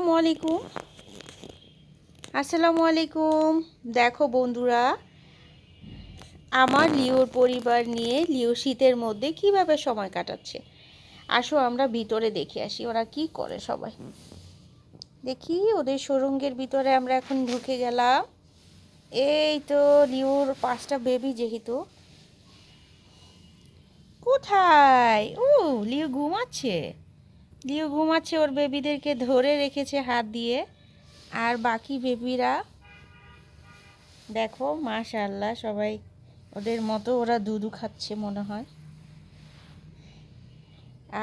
আসসালামু আলাইকুম। আসসালামু আলাইকুম। দেখো বন্ধুরা, আমার লিওর পরিবার নিয়ে লিও শীতের মধ্যে কিভাবে সময় কাটাচ্ছে। আসো আমরা ভিতরে দেখে আসি ওরা কি করে। সবাই দেখি ওদের সুড়ঙ্গের ভিতরে আমরা এখন ঢুকে গেলাম। এই তো লিওর 5টা বেবি। যেহেতু কোথায় লিও ঘুমাচ্ছে। লিও ঘুমাচ্ছে, ওর বেবিদেরকে ধরে রেখেছে হাত দিয়ে। আর বাকি বেবিরা দেখো, মাশাআল্লাহ, সবাই ওদের মতো ওরা দুধু খাচ্ছে মনে হয়।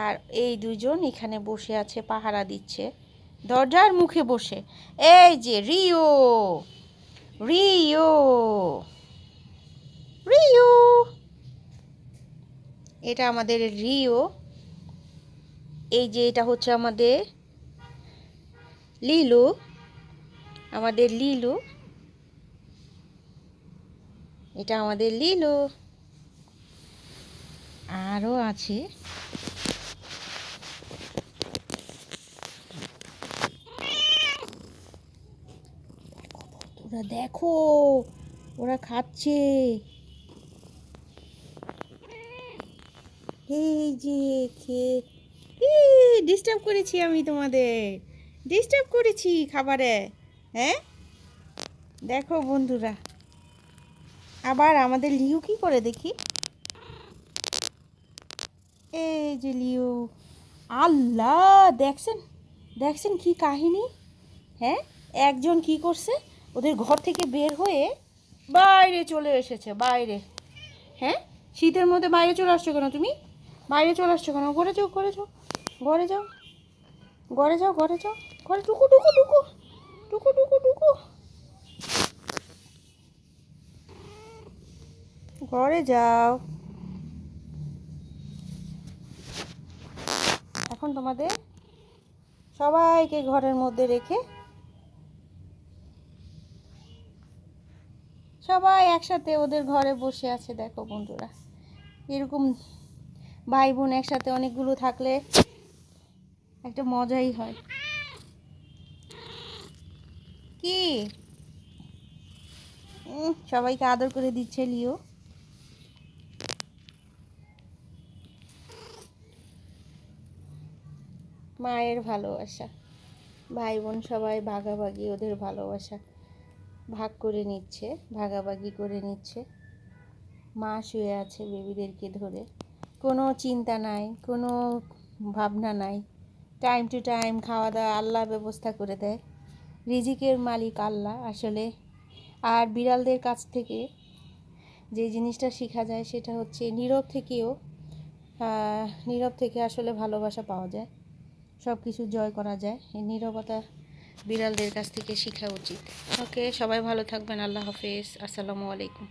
আর এই দুজন এখানে বসে আছে, পাহারা দিচ্ছে দরজার মুখে বসে। এই যে রিও, রিও, রিও, এটা আমাদের রিও। এই যে এটা হচ্ছে আমাদের লিলু, আমাদের লিলু, এটা আমাদের লিলু। আরও আছে ওরা, দেখো ওরা খাচ্ছে। এই যে খেয়ে ডিস্টার্ব করেছি আমি তোমাদের, ডিস্টার্ব করেছি খাবারে। হ্যাঁ দেখো বন্ধুরা, আবার আমাদের লিউ কি করে দেখি। এই যে লিউ, আল্লাহ, দেখছেন দেখছেন কি কাহিনী। হ্যাঁ, একজন কি করছে, ওদের ঘর থেকে বের হয়ে বাইরে চলে এসেছে, বাইরে। হ্যাঁ, শীতের মধ্যে বাইরে চলে আসছো কেন তুমি? বাইরে চলে আসছো কেন? ঘরে যাও, ঘরে যাও, ঘরে যাও, ঘরে যাও, ঘরে যাও, ঘরে টুকু টুকু টুকু টুকু টুকু টুকু, ঘরে যাও। এখন তোমাদের সবাইকে ঘরের মধ্যে রেখে সবাই একসাথে ওদের ঘরে বসে আছে। দেখো বন্ধুরা, এরকম ভাই বোন একসাথে অনেকগুলো থাকলে একটা মজাই হয়। কি সবাইকে আদর করে দিচ্ছে লিও। মায়ের ভালোবাসা, ভাই বোন সবাই ভাগাভাগি, ওদের ভালোবাসা ভাগ করে নিচ্ছে, ভাগাভাগি করে নিচ্ছে। মা শুয়ে আছে বেবিদেরকে ধরে, কোনো চিন্তা নাই, কোনো ভাবনা নাই। টাইম টু টাইম খাওয়া দাওয়া আল্লাহ ব্যবস্থা করে দেয়। রিজিকের মালিক আল্লাহ আসলে। আর বিড়ালদের কাছ থেকে যে জিনিসটা শেখা যায় সেটা হচ্ছে নীরব থেকেও, নীরব থেকে আসলে ভালোবাসা পাওয়া যায়, সব কিছু জয় করা যায়। এই নীরবতা বিড়ালদের কাছ থেকে শেখা উচিত। ওকে, সবাই ভালো থাকবেন। আল্লাহ হাফেজ। আসসালামু আলাইকুম।